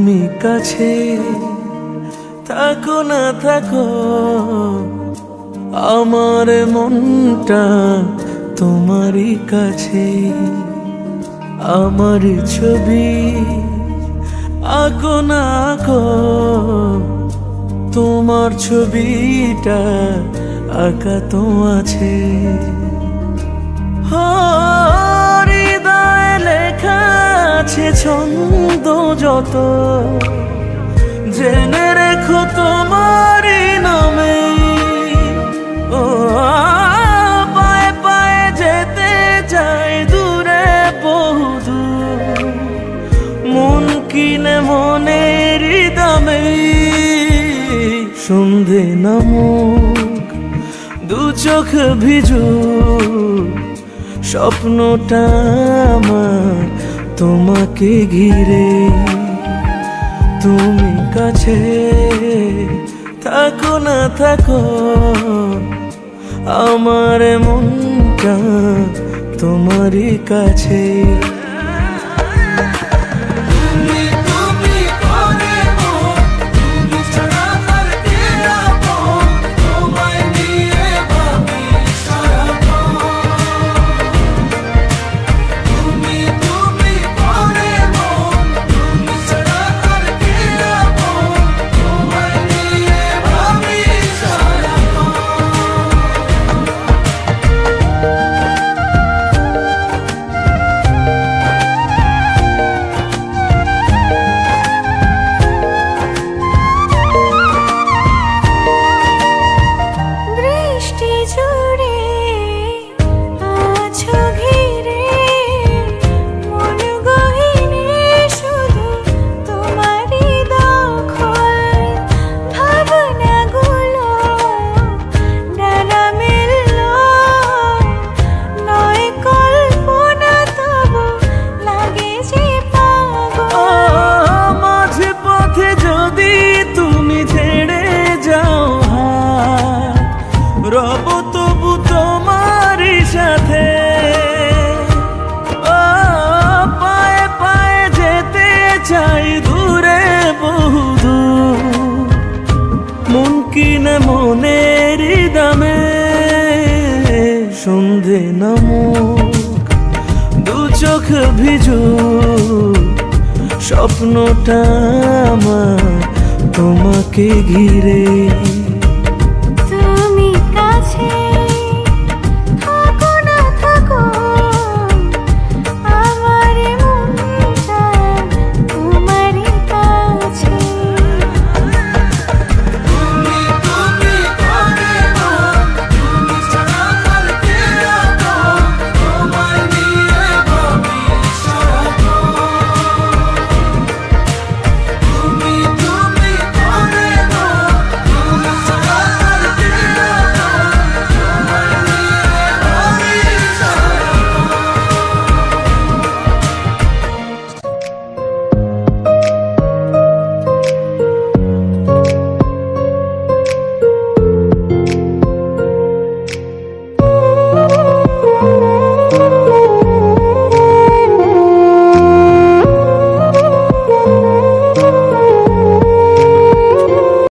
তুমি কাছে থাকো না থাকো, আমার মনটা তোমারই কাছে। আমার ছবি আঁকো না আঁকো, তোমার ছবিটা আঁকা তো আছে। হৃদয়ে লেখা আছে ছন্দ যত, জেনে রেখো তোমারই নামে। ও পায়ে পায়ে যেতে চাই দূরে বহুদূর, মন কিনে মনের দামে। সন্ধে নামুক দু চোখ ভিজু, স্বপ্নটা আমার তোমাকে ঘিরে। তুমি কাছে থাকো না থাকো, আমার মনটা তোমারই কাছে। রব তবু তোমারই সাথে, পায়ে পায়ে যেতে চাই দূরে বহুদূর, মন কিনে মনের দামে। সন্ধে নামুক দু চোখ ভিজু, স্বপ্নটা আমার তোমাকে ঘিরে।